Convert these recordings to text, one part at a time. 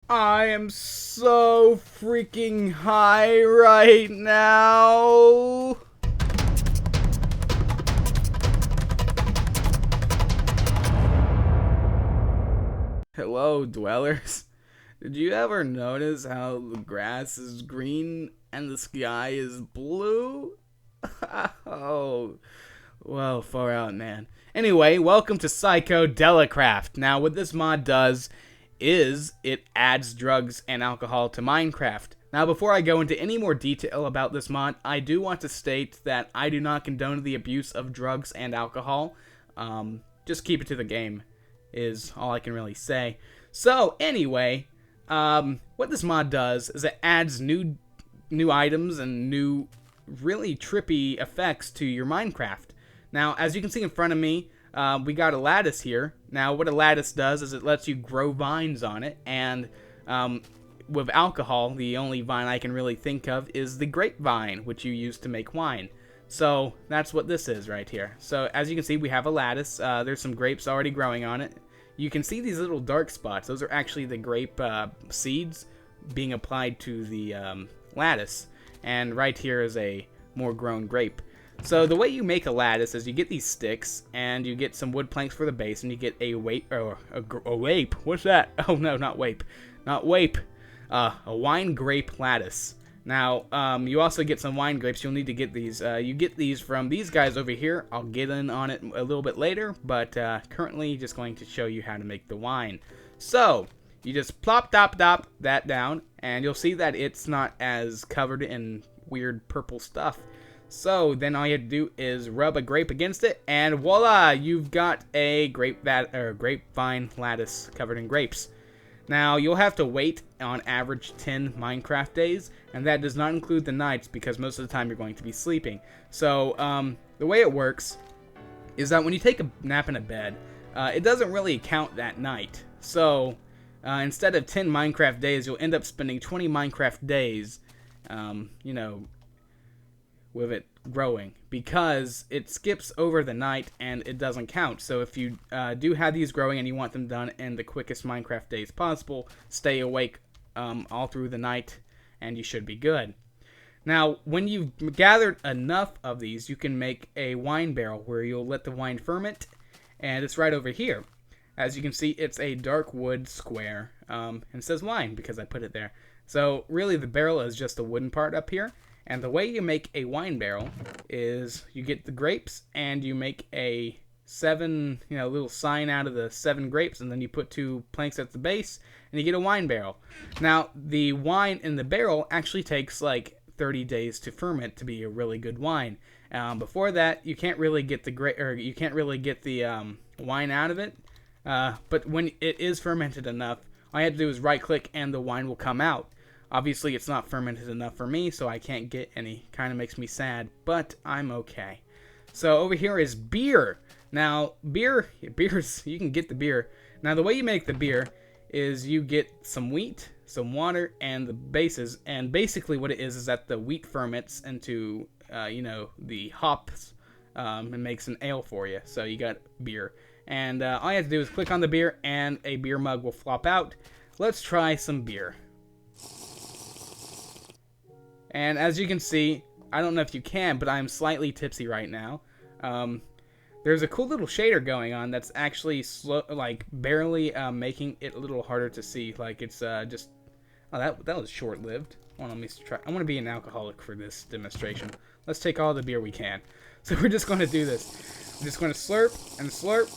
I am so freaking high right now. Hello, dwellers. Did you ever notice how the grass is green and the sky is blue? Oh, well, far out, man. Anyway, welcome to Psychodelicraft. Now, what this mod does is it adds drugs and alcohol to Minecraft. Now, before I go into any more detail about this mod, I do want to state that I do not condone the abuse of drugs and alcohol. Just keep it to the game is all I can really say. So, anyway, what this mod does is it adds new items and new really trippy effects to your Minecraft. Now, as you can see in front of me, we got a lattice here. Now, what a lattice does is it lets you grow vines on it, and with alcohol, the only vine I can really think of is the Grape Vine, which you use to make wine. So, that's what this is right here. So, as you can see, we have a lattice. There's some grapes already growing on it. You can see these little dark spots. Those are actually the grape seeds being applied to the lattice. And right here is a more grown grape. So the way you make a lattice is you get these sticks, and you get some wood planks for the base, and you get a wape, or a wape. What's that? Oh no, not wape. Not wape. A wine grape lattice. Now, you also get some wine grapes. You'll need to get these. You get these from these guys over here. I'll get in on it a little bit later, but currently just going to show you how to make the wine. So, you just plop that down, and you'll see that it's not as covered in weird purple stuff. So, then all you have to do is rub a grape against it, and voila! You've got a grapevine lattice covered in grapes. Now, you'll have to wait on average 10 Minecraft days, and that does not include the nights because most of the time you're going to be sleeping. So, the way it works is that when you take a nap in a bed, it doesn't really count that night. So, instead of 10 Minecraft days, you'll end up spending 20 Minecraft days, with it growing, because it skips over the night and it doesn't count. So if you do have these growing and you want them done in the quickest Minecraft days possible, stay awake all through the night and you should be good. Now, when you've gathered enough of these, you can make a wine barrel where you'll let the wine ferment, and it's right over here. As you can see, it's a dark wood square, and it says wine because I put it there. So really the barrel is just the wooden part up here. And the way you make a wine barrel is you get the grapes and you make a little sign out of the 7 grapes, and then you put 2 planks at the base and you get a wine barrel. Now, the wine in the barrel actually takes like 30 days to ferment to be a really good wine. Before that, you can't really get the wine out of it. But when it is fermented enough, all you have to do is right click and the wine will come out. Obviously, it's not fermented enough for me, so I can't get any. Kind of makes me sad, but I'm okay. So over here is beer. Now, beer's, you can get the beer. Now, the way you make the beer is you get some wheat, some water, and the bases. And basically what it is that the wheat ferments into, the hops, and makes an ale for you. So you got beer. And all you have to do is click on the beer, and a beer mug will flop out. Let's try some beer. And as you can see, I don't know if you can, but I'm slightly tipsy right now. There's a cool little shader going on that's actually barely making it a little harder to see. Like it's just, oh, that was short-lived. Hold on, let me try. I want to be an alcoholic for this demonstration. Let's take all the beer we can. So we're just going to do this. We're just going to slurp and slurp.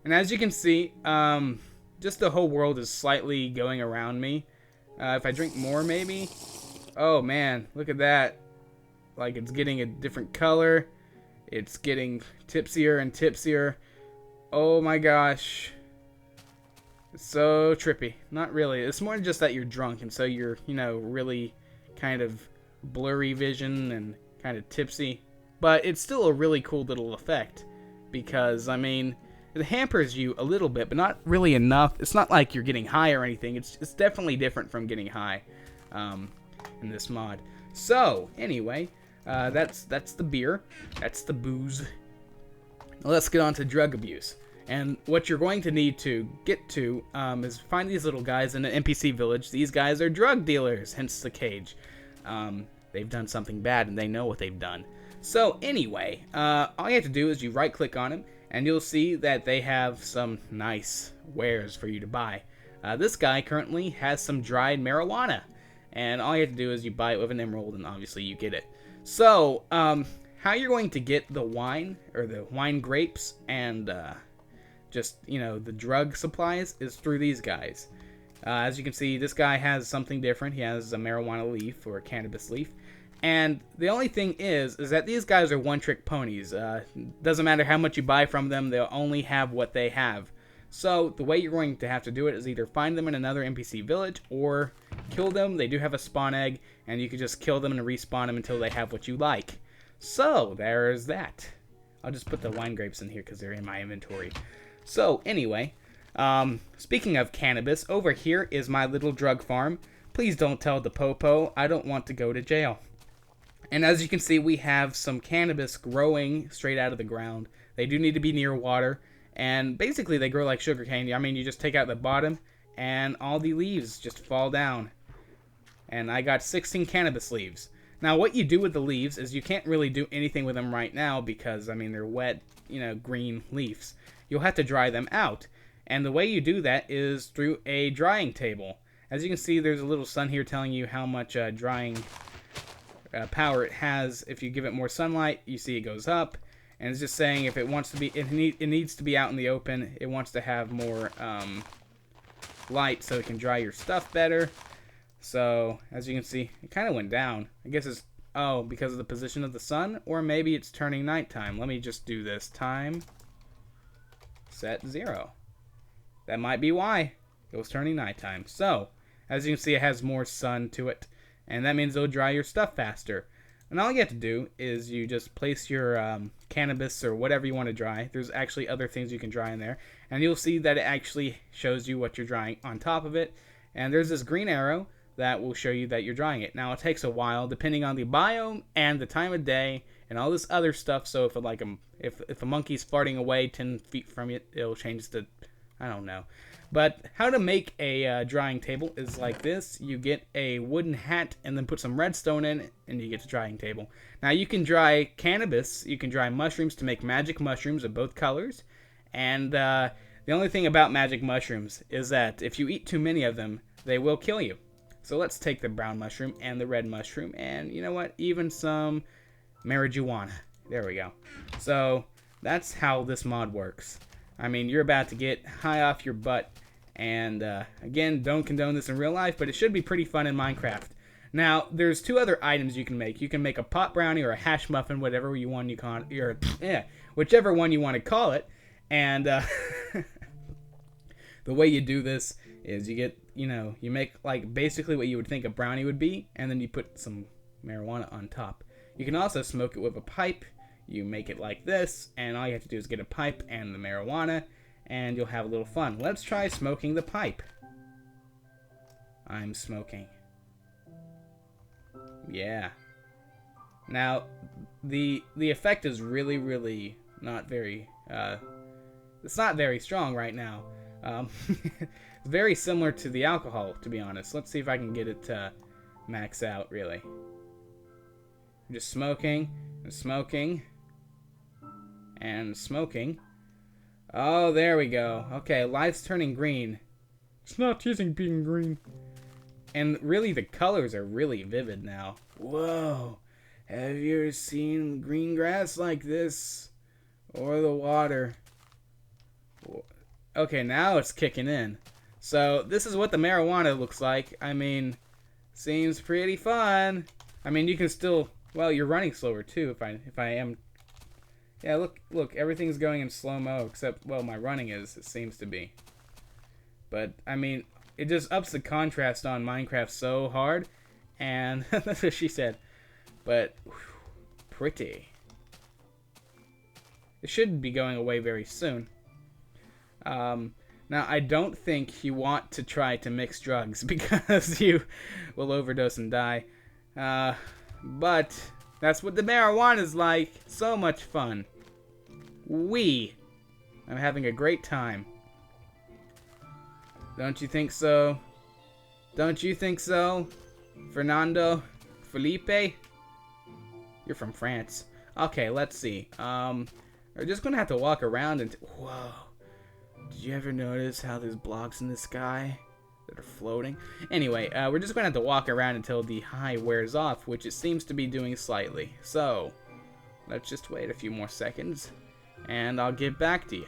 And as you can see, just the whole world is slightly going around me. If I drink more, maybe. Oh man, look at that. Like it's getting a different color. It's getting tipsier and tipsier. Oh my gosh. It's so trippy. Not really. It's more just that you're drunk, and so you're, really kind of blurry vision and kind of tipsy. But it's still a really cool little effect because, I mean, it hampers you a little bit, but not really enough. It's not like you're getting high or anything. It's definitely different from getting high. In this mod. So anyway, that's the beer, that's the booze. Now let's get on to drug abuse. And what you're going to need to get to is find these little guys in an NPC village. These guys are drug dealers, hence the cage. They've done something bad and they know what they've done. So anyway, all you have to do is you right click on them and you'll see that they have some nice wares for you to buy. This guy currently has some dried marijuana, and all you have to do is you buy it with an emerald, and obviously you get it. So, how you're going to get the wine, or the wine grapes, and just, you know, the drug supplies is through these guys. As you can see, this guy has something different. He has a marijuana leaf, or a cannabis leaf. And the only thing is that these guys are one-trick ponies. Doesn't matter how much you buy from them, they'll only have what they have. So the way you're going to have to do it is either find them in another NPC village or kill them. They do have a spawn egg, and you can just kill them and respawn them until they have what you like. So there's that. I'll just put the wine grapes in here because they're in my inventory. So anyway, speaking of cannabis, over here is my little drug farm. Please don't tell the popo. I don't want to go to jail. And as you can see, we have some cannabis growing straight out of the ground. They do need to be near water. And basically, they grow like sugarcane. I mean, you just take out the bottom, and all the leaves just fall down. And I got 16 cannabis leaves. Now, what you do with the leaves is you can't really do anything with them right now because, I mean, they're wet, you know, green leaves. You'll have to dry them out. And the way you do that is through a drying table. As you can see, there's a little sun here telling you how much drying power it has. If you give it more sunlight, you see it goes up. And it's just saying if it wants to be, it needs to be out in the open. It wants to have more light so it can dry your stuff better. So, as you can see, it kind of went down. I guess it's, oh, because of the position of the sun? Or maybe it's turning nighttime. Let me just do this. Time set 0. That might be why it was turning nighttime. So, as you can see, it has more sun to it. And that means it'll dry your stuff faster. And all you have to do is you just place your cannabis or whatever you want to dry. There's actually other things you can dry in there. And you'll see that it actually shows you what you're drying on top of it. And there's this green arrow that will show you that you're drying it. Now, it takes a while depending on the biome and the time of day and all this other stuff. So if a monkey's farting away 10 feet from it, it'll change to, I don't know. But how to make a drying table is like this. You get a wooden hat and then put some redstone in it, and you get the drying table. Now, you can dry cannabis. You can dry mushrooms to make magic mushrooms of both colors. And the only thing about magic mushrooms is that if you eat too many of them, they will kill you. So let's take the brown mushroom and the red mushroom and, you know what, even some marijuana. There we go. So that's how this mod works. I mean, you're about to get high off your butt. And, again, don't condone this in real life, but it should be pretty fun in Minecraft. Now, there's two other items you can make. You can make a pot brownie or a hash muffin, whatever you want whichever one you want to call it. And, the way you do this is you get, you make, like, basically what you would think a brownie would be, and then you put some marijuana on top. You can also smoke it with a pipe. You make it like this, and all you have to do is get a pipe and the marijuana, and you'll have a little fun. Let's try smoking the pipe. I'm smoking. Yeah. Now, the effect is really, really not very, it's not very strong right now. It's very similar to the alcohol, to be honest. Let's see if I can get it to max out, really. I'm just smoking, and smoking, and smoking. Oh, there we go. Okay, life's turning green. It's not using being green. And really, the colors are really vivid now. Whoa. Have you ever seen green grass like this? Or the water? Okay, now it's kicking in. So, this is what the marijuana looks like. I mean, seems pretty fun. I mean, you can still... Well, you're running slower, too, if I am... Yeah, look, everything's going in slow-mo, except, well, my running is, it seems to be. But, I mean, it just ups the contrast on Minecraft so hard, and that's what she said. But, whew, pretty. It should be going away very soon. Now, I don't think you want to try to mix drugs, because you will overdose and die. But... that's what the marijuana is like. So much fun. I'm having a great time. Don't you think so? Don't you think so? Fernando? Felipe? You're from France. Okay, let's see. We're just gonna have to walk around and... Whoa. Did you ever notice how there's blocks in the sky that are floating? Anyway, we're just gonna have to walk around until the high wears off, which it seems to be doing slightly. So, let's just wait a few more seconds, and I'll get back to you.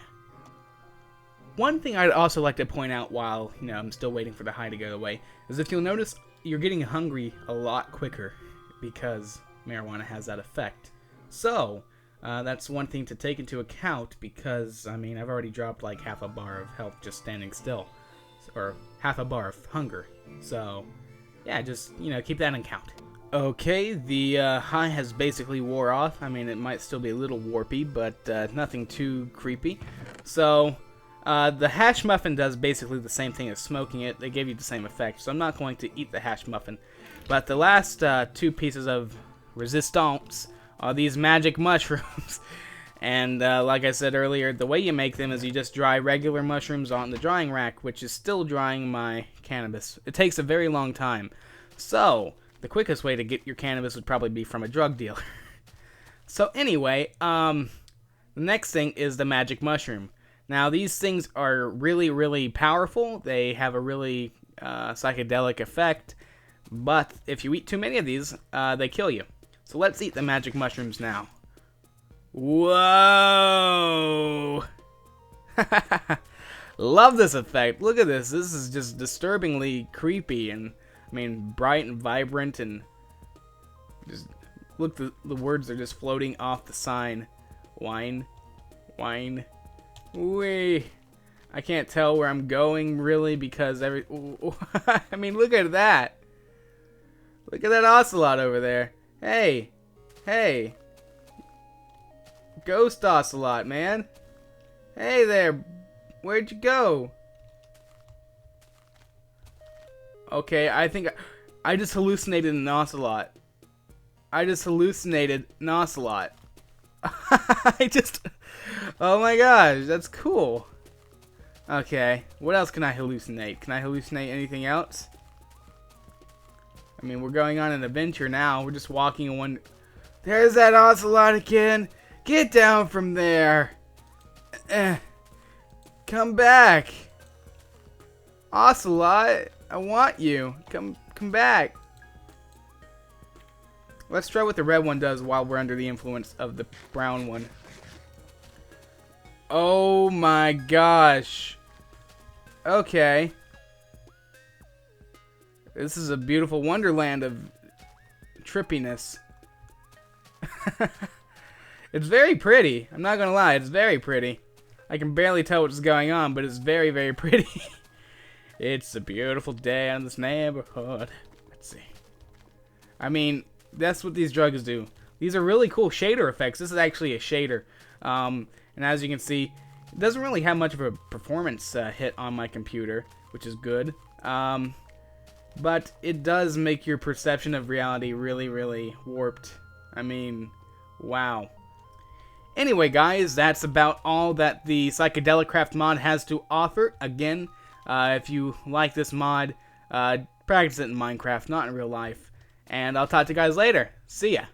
One thing I'd also like to point out while, I'm still waiting for the high to go away, is if you'll notice, you're getting hungry a lot quicker because marijuana has that effect. So, that's one thing to take into account because, I've already dropped like half a bar of health just standing still. Or half a bar of hunger. So, yeah, just, keep that in account. Okay, the high has basically wore off. It might still be a little warpy, but nothing too creepy. So, the hash muffin does basically the same thing as smoking it. They give you the same effect, so I'm not going to eat the hash muffin. But the last 2 pieces of resistance are these magic mushrooms. And like I said earlier, the way you make them is you just dry regular mushrooms on the drying rack, which is still drying my cannabis. It takes a very long time. So, the quickest way to get your cannabis would probably be from a drug dealer. So anyway, the next thing is the magic mushroom. Now, these things are really, really powerful. They have a really psychedelic effect. But if you eat too many of these, they kill you. So let's eat the magic mushrooms now. Whoa! Love this effect. Look at this. This is just disturbingly creepy and, bright and vibrant and just look, the words are just floating off the sign. Wine. Wine. Wee. I can't tell where I'm going really because look at that. Look at that ocelot over there. Hey. Hey. Ghost ocelot, man. Hey there. Where'd you go? Okay, I think I just hallucinated an ocelot. I just hallucinated an ocelot. Oh my gosh, that's cool. Okay, what else can I hallucinate? Can I hallucinate anything else? We're going on an adventure now. We're just walking in one... There's that ocelot again. Get down from there. Come back. Ocelot, I want you. Come back. Let's try what the red one does while we're under the influence of the brown one. Oh my gosh. Okay. This is a beautiful wonderland of trippiness. It's very pretty. I'm not gonna lie, it's very pretty. I can barely tell what's going on, but it's very, very pretty. It's a beautiful day in this neighborhood. Let's see. That's what these drugs do. These are really cool shader effects. This is actually a shader. And as you can see, it doesn't really have much of a performance hit on my computer, which is good. But it does make your perception of reality really, really warped. Wow. Anyway, guys, that's about all that the Psychodelicraft mod has to offer. Again, if you like this mod, practice it in Minecraft, not in real life. And I'll talk to you guys later. See ya.